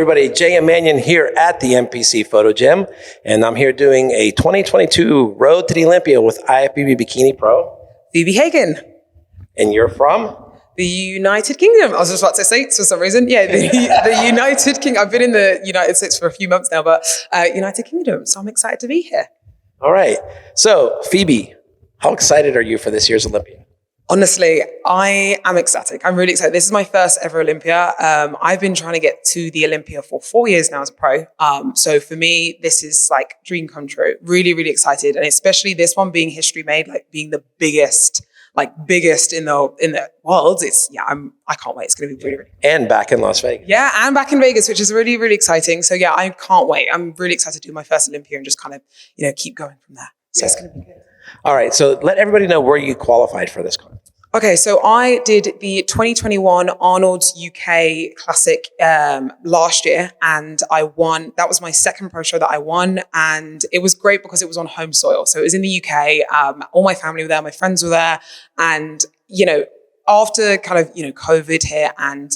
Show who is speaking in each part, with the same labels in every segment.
Speaker 1: everybody, Jay and Manion here at the NPC Photo Gym, and I'm here doing a 2022 Road to the Olympia with IFBB Bikini Pro.
Speaker 2: Phoebe Hagan.
Speaker 1: And you're from?
Speaker 2: The United Kingdom. I was just about to say States for some reason. Yeah, the United Kingdom. I've been in the United States for a few months now, but United Kingdom. So I'm excited to be here.
Speaker 1: All right. So, Phoebe, how excited are you for this year's Olympia?
Speaker 2: Honestly, I am ecstatic. I'm really excited. This is my first ever Olympia. I've been trying to get to the Olympia for 4 years now as a pro. So for me, this is like dream come true. Really, really excited. And especially this one being history made, like being the biggest in the world. I can't wait. It's going to be really, really
Speaker 1: And back in Las Vegas.
Speaker 2: Yeah, and back in Vegas, which is really, really exciting. So yeah, I can't wait. I'm really excited to do my first Olympia and just kind of, keep going from there. So it's going to be good.
Speaker 1: All right, so let everybody know where you qualified for this contest.
Speaker 2: Okay, so I did the 2021 Arnold UK Classic last year, and I won. That was my second pro show that I won, and it was great because it was on home soil. So it was in the UK. All my family were there, my friends were there, and after kind of COVID hit, and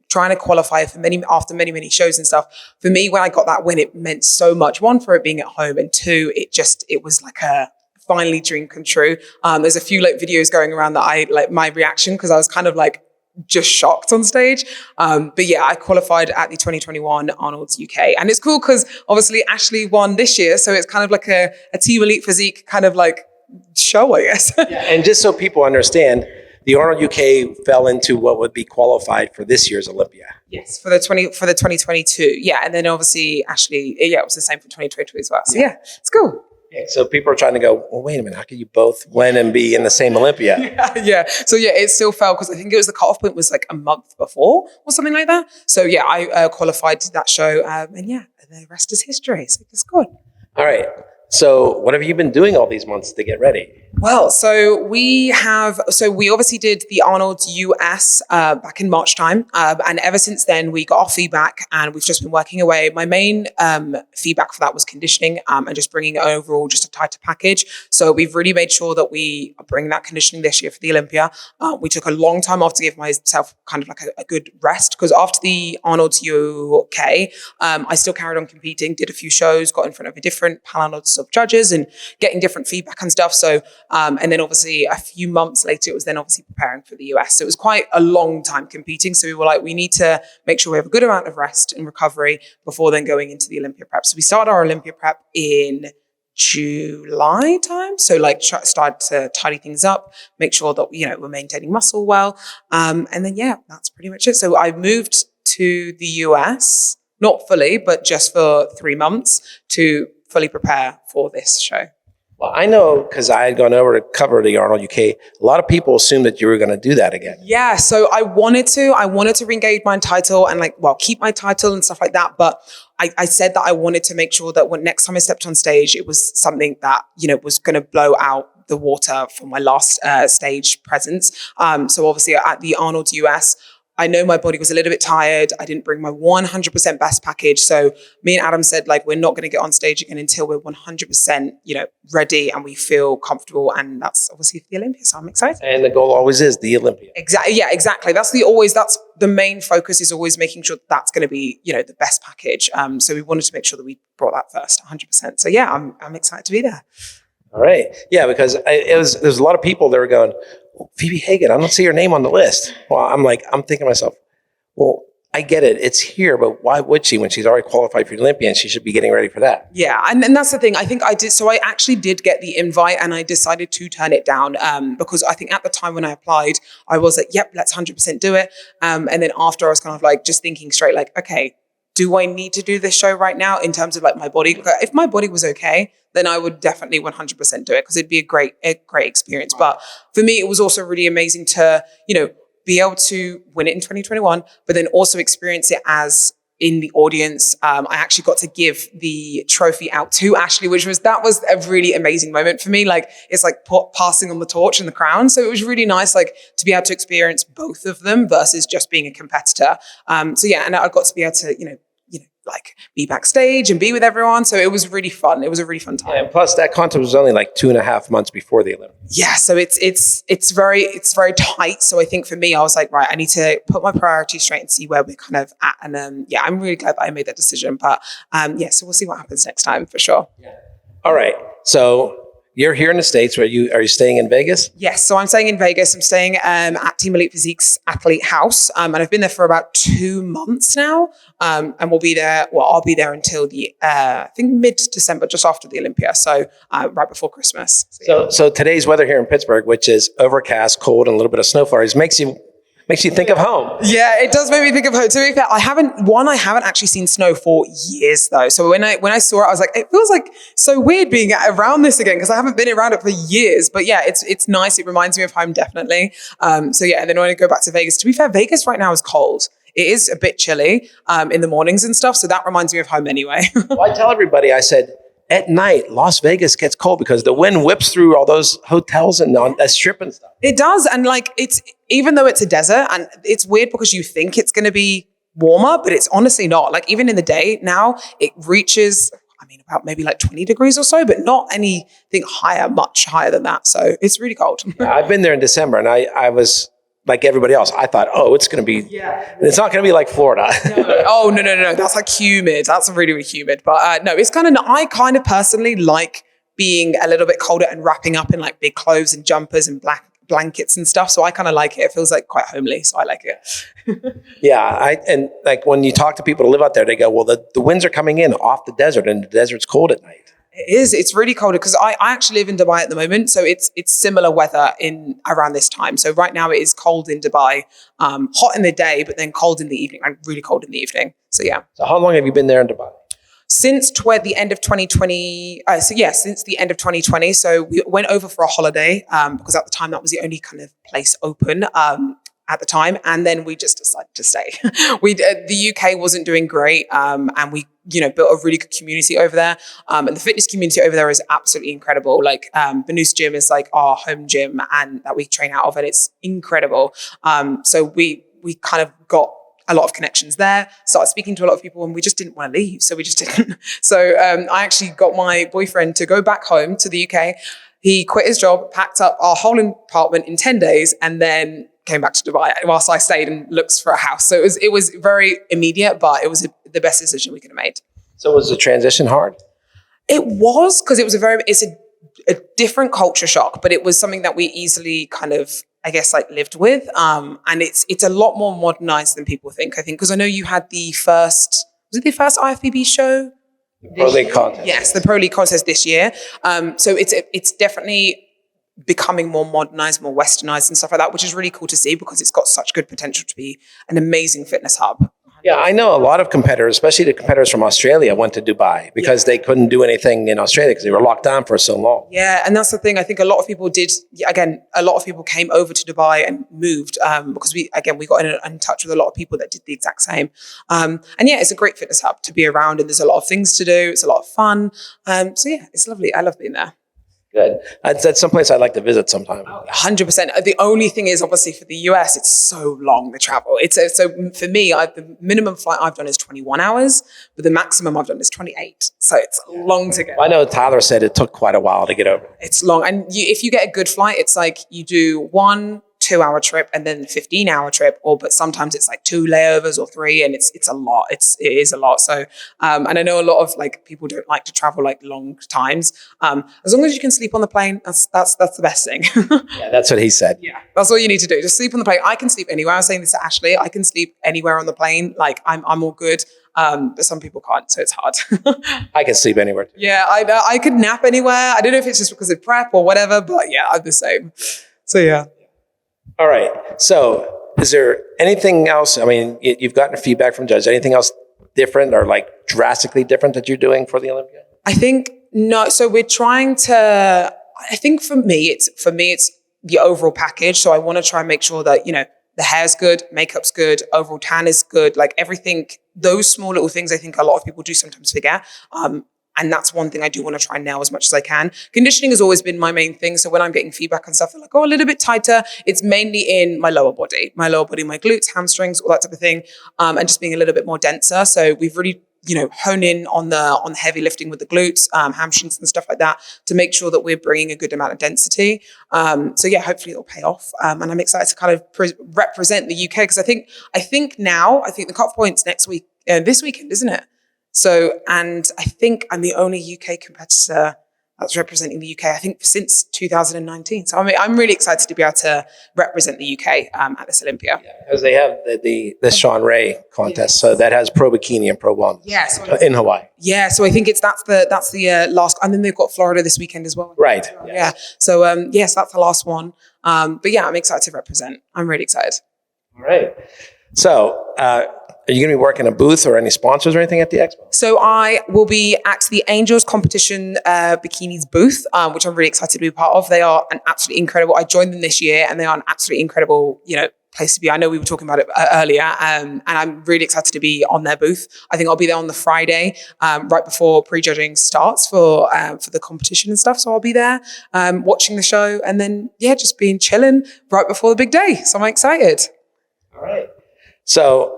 Speaker 2: trying to qualify for after many shows and stuff. For me, when I got that win, it meant so much. One, for it being at home, and two, it was like a finally dream come true. There's a few videos going around that I my reaction, because I was kind of just shocked on stage. But yeah, I qualified at the 2021 Arnold UK. And it's cool because obviously Ashley won this year. So it's kind of like a Team Elite Physique kind of show, I guess.
Speaker 1: Yeah, and just so people understand, the Arnold UK fell into what would be qualified for this year's Olympia.
Speaker 2: Yes, for the 2022. Yeah, and then obviously Ashley, it was the same for 2022 as well. So yeah, it's cool.
Speaker 1: Yeah, so people are trying to go, well, wait a minute, how can you both win and be in the same Olympia?
Speaker 2: Yeah. So yeah, it still fell because I think it was the cutoff point was a month before or something like that. So yeah, I qualified to that show, and yeah, the rest is history. So it's good.
Speaker 1: All right. So what have you been doing all these months to get ready?
Speaker 2: Well, so we obviously did the Arnold US back in March time. And ever since then, we got our feedback and we've just been working away. My main feedback for that was conditioning and just bringing overall just a tighter package. So we've really made sure that we bring that conditioning this year for the Olympia. We took a long time off to give myself kind of a good rest, because after the Arnold UK, I still carried on competing, did a few shows, got in front of a different panel of judges and getting different feedback and stuff. So, and then obviously a few months later, it was then obviously preparing for the US. So it was quite a long time competing. So we were we need to make sure we have a good amount of rest and recovery before then going into the Olympia prep. So we started our Olympia prep in July time. So start to tidy things up, make sure that, we're maintaining muscle well. And then, yeah, that's pretty much it. So I moved to the US, not fully, but just for 3 months to fully prepare for this show.
Speaker 1: Well, I know because I had gone over to cover the Arnold UK. A lot of people assumed that you were going to do that again.
Speaker 2: Yeah, so I wanted to re-engage my title and keep my title and stuff like that. But I said that I wanted to make sure that when next time I stepped on stage, it was something that, was going to blow out the water for my last stage presence. So obviously at the Arnold US, I know my body was a little bit tired. I didn't bring my 100% best package. So me and Adam said, we're not going to get on stage again until we're 100%, ready and we feel comfortable. And that's obviously for the Olympia. So I'm excited.
Speaker 1: And the goal always is the Olympia.
Speaker 2: Exactly. Yeah, exactly. That's the main focus, is always making sure that's going to be, the best package. So we wanted to make sure that we brought that first 100%. So yeah, I'm excited to be there.
Speaker 1: All right. Yeah, because there's a lot of people that were going, Phoebe Hagan, I don't see her name on the list. Well, I'm thinking to myself, well, I get it. It's here, but why would she when she's already qualified for the Olympia and she should be getting ready for that?
Speaker 2: Yeah, and that's the thing. I think I did. So I actually did get the invite and I decided to turn it down because I think at the time when I applied, I was like, yep, let's 100% do it. And then after I was kind of just thinking straight, okay, do I need to do this show right now in terms of my body? If my body was okay, then I would definitely 100% do it because it'd be a great experience. But for me, it was also really amazing to, be able to win it in 2021, but then also experience it as in the audience. I actually got to give the trophy out to Ashley, that was a really amazing moment for me. It's passing on the torch and the crown. So it was really nice, to be able to experience both of them versus just being a competitor. So yeah, and I got to be able to, like be backstage and be with everyone. So it was really fun. It was a really fun time.
Speaker 1: And plus that contest was only like 2.5 months before the Olympics.
Speaker 2: Yeah. So it's very tight. So I think for me, I was like, right, I need to put my priorities straight and see where we're kind of at. And yeah, I'm really glad that I made that decision. But yeah, so we'll see what happens next time for sure.
Speaker 1: Yeah. All right. So you're here in the States. Are you staying in Vegas?
Speaker 2: Yes. So I'm staying in Vegas. I'm staying at Team Elite Physique's Athlete House. And I've been there for about 2 months now. And we'll be there. Well, I'll be there until I think mid-December, just after the Olympia. So right before Christmas.
Speaker 1: So today's weather here in Pittsburgh, which is overcast, cold, and a little bit of snow flurries, makes you think of home.
Speaker 2: Yeah, it does make me think of home. To be fair, I haven't actually seen snow for years though. So when I saw it, I was like, it feels like so weird being around this again because I haven't been around it for years. But yeah, it's nice. It reminds me of home definitely. So yeah, and then when I go back to Vegas, to be fair, Vegas right now is cold. It is a bit chilly in the mornings and stuff. So that reminds me of home anyway.
Speaker 1: Well, I tell everybody, I said, at night, Las Vegas gets cold because the wind whips through all those hotels and on that strip and stuff.
Speaker 2: It does. And like, it's, even though it's a desert and it's weird because you think it's going to be warmer, but it's honestly not. Like even in the day now, it reaches, I mean, about maybe like 20 degrees or so, but not anything higher, much higher than that. So it's really cold.
Speaker 1: Yeah, I've been there in December and I was like everybody else. I thought, oh, it's going to be, it's not going to be like Florida.
Speaker 2: No. That's like humid. That's really, really humid. But no, it's I kind of personally like being a little bit colder and wrapping up in like big clothes and jumpers and blankets and stuff. So I kind of like it. It feels like quite homely. So I like it.
Speaker 1: Yeah. And like when you talk to people who live out there, they go, well, the winds are coming in off the desert and the desert's cold at night.
Speaker 2: It is. It's really cold because I actually live in Dubai at the moment. So it's similar weather in around this time. So right now it is cold in Dubai, hot in the day, but then cold in the evening, like really cold in the evening. So yeah.
Speaker 1: So how long have you been there in Dubai?
Speaker 2: Since the end of 2020. Since the end of 2020. So we went over for a holiday because at the time that was the only kind of place open at the time. And then we just decided to stay. The UK wasn't doing great. And we, built a really good community over there. And the fitness community over there is absolutely incredible. Like Banus Gym is like our home gym and that we train out of, and it's incredible. So we kind of got a lot of connections there, started speaking to a lot of people, and we just didn't want to leave. So we just didn't. So I actually got my boyfriend to go back home to the UK. He quit his job, packed up our whole apartment in 10 days, and then came back to Dubai whilst I stayed and looked for a house. So it was very immediate, but it was the best decision we could have made.
Speaker 1: So was the transition hard?
Speaker 2: It was, because it's a different culture shock, but it was something that we easily kind of, I guess, like lived with. And it's a lot more modernized than people think, I think, because I know you had the first IFBB show?
Speaker 1: The Pro League contest.
Speaker 2: Yes, the Pro League contest this year. So it's definitely becoming more modernized, more westernized and stuff like that, which is really cool to see because it's got such good potential to be an amazing fitness hub.
Speaker 1: Yeah, I know a lot of competitors, especially the competitors from Australia, went to Dubai because they couldn't do anything in Australia because they were locked down for so long.
Speaker 2: Yeah, and that's the thing. I think a lot of people did. Again, a lot of people came over to Dubai and moved because we got in touch with a lot of people that did the exact same. And yeah, it's a great fitness hub to be around, and there's a lot of things to do. It's a lot of fun. So yeah, it's lovely. I love being there.
Speaker 1: Good. That's someplace I'd like to visit sometime.
Speaker 2: 100%. The only thing is, obviously, for the US, it's so long, the travel. So for me, the minimum flight I've done is 21 hours, but the maximum I've done is 28. So it's long to get.
Speaker 1: I know Tyler said it took quite a while to get over.
Speaker 2: It's long. And if you get a good flight, it's like you do 1 2-hour trip and then 15-hour trip, but sometimes it's like 2 layovers or 3, and it's a lot. It is a lot. So, and I know a lot of like people don't like to travel like long times. As long as you can sleep on the plane, that's the best thing.
Speaker 1: Yeah, that's what he said.
Speaker 2: Yeah, that's all you need to do. Just sleep on the plane. I can sleep anywhere. I was saying this to Ashley. I can sleep anywhere on the plane. Like I'm all good. But some people can't, so it's hard.
Speaker 1: I can sleep anywhere too.
Speaker 2: Yeah, I could nap anywhere. I don't know if it's just because of prep or whatever, but yeah, I'm the same. So yeah.
Speaker 1: All right. So is there anything else? I mean, you've gotten feedback from judges. Anything else different or like drastically different that you're doing for the Olympia?
Speaker 2: I think no. So we're trying to, I think for me, it's the overall package. So I want to try and make sure that, the hair's good, makeup's good, overall tan is good, like everything, those small little things I think a lot of people do sometimes forget. And that's one thing I do want to try and nail as much as I can. Conditioning has always been my main thing. So when I'm getting feedback and stuff, they're like, a little bit tighter. It's mainly in my lower body, my glutes, hamstrings, all that type of thing. And just being a little bit more denser. So we've really hone in on the heavy lifting with the glutes, hamstrings and stuff like that to make sure that we're bringing a good amount of density. So yeah, hopefully it'll pay off. And I'm excited to kind of represent the UK because I think the cut-off point's this weekend, isn't it? So, and I think I'm the only UK competitor that's representing the UK, I think, since 2019. So I'm really excited to be able to represent the UK at this Olympia.
Speaker 1: Yeah, because they have the Sean Ray contest, so that has pro bikini and pro wellness. In Hawaii.
Speaker 2: Yeah, so I think that's the last, and then they've got Florida this weekend as well.
Speaker 1: Right.
Speaker 2: Yes. Yeah. So yes, that's the last one. But yeah, I'm excited to represent. I'm really excited.
Speaker 1: All right. So, are you going to be working a booth or any sponsors or anything at the expo?
Speaker 2: So I will be at the Angels Competition Bikinis booth, which I'm really excited to be a part of. They are an absolutely incredible. I joined them this year, and they are an absolutely incredible, place to be. I know we were talking about it earlier, and I'm really excited to be on their booth. I think I'll be there on the Friday, right before prejudging starts for the competition and stuff. So I'll be there watching the show, and then just being chilling right before the big day. So I'm excited.
Speaker 1: All right. So.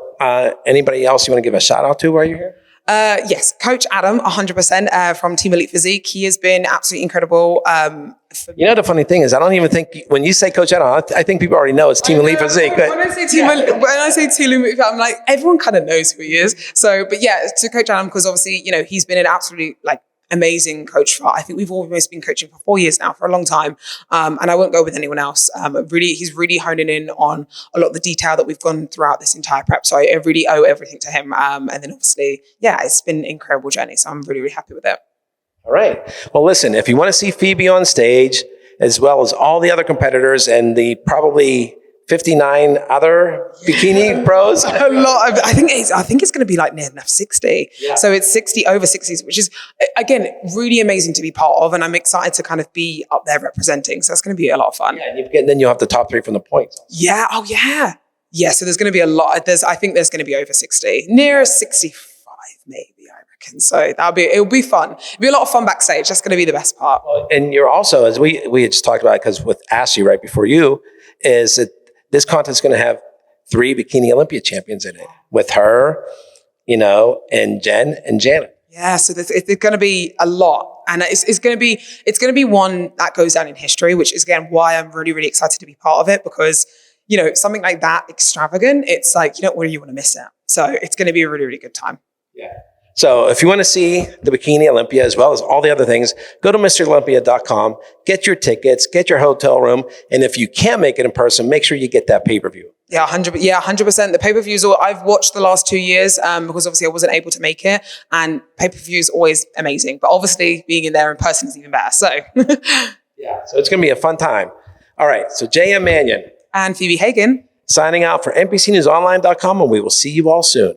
Speaker 1: Anybody else you want to give a shout out to while you're here?
Speaker 2: Yes, Coach Adam, 100% from Team Elite Physique. He has been absolutely incredible.
Speaker 1: The funny thing is, I don't even think when you say Coach Adam, I think people already know it's Team Elite Physique.
Speaker 2: When I say Team Elite, I'm like, everyone kind of knows who he is. So, but yeah, to Coach Adam, because obviously, he's been an absolutely amazing coach for, I think we've almost been coaching for 4 years now, for a long time. And I won't go with anyone else. He's really honing in on a lot of the detail that we've gone throughout this entire prep. So I really owe everything to him. And then obviously, it's been an incredible journey. So I'm really, really happy with it.
Speaker 1: All right. Well, listen, if you want to see Phoebe on stage, as well as all the other competitors and the probably 59 other bikini pros.
Speaker 2: A lot. I think it's going to be near enough 60. Yeah. So it's 60 over 60s, which is, again, really amazing to be part of. And I'm excited to kind of be up there representing. So it's going to be a lot of fun.
Speaker 1: Yeah, and then you'll have the top 3 from the points.
Speaker 2: Yeah. Oh, yeah. Yeah. So there's going to be a lot. I think there's going to be over 60, near 65 maybe, I reckon. So it'll be fun. It'll be a lot of fun backstage. That's going to be the best part.
Speaker 1: And you're also, as we had just talked about, because with Ashley right before you, is that this contest is going to have 3 Bikini Olympia champions in it with her, and Jen and Janet.
Speaker 2: Yeah, so it's going to be a lot, and it's going to be one that goes down in history, which is again why I'm really, really excited to be part of it, because something like that extravagant, it's like you don't really want to miss it. So it's going to be a really, really good time.
Speaker 1: Yeah. So if you want to see the Bikini Olympia as well as all the other things, go to MrOlympia.com, get your tickets, get your hotel room. And if you can't make it in person, make sure you get that pay-per-view. Yeah,
Speaker 2: 100%. The pay-per-views, I've watched the last 2 years because obviously I wasn't able to make it. And pay-per-view is always amazing. But obviously being in there in person is even better. So
Speaker 1: yeah, so it's going to be a fun time. All right, so J.M. Manion.
Speaker 2: And Phoebe Hagan.
Speaker 1: Signing out for NPCNewsOnline.com, and we will see you all soon.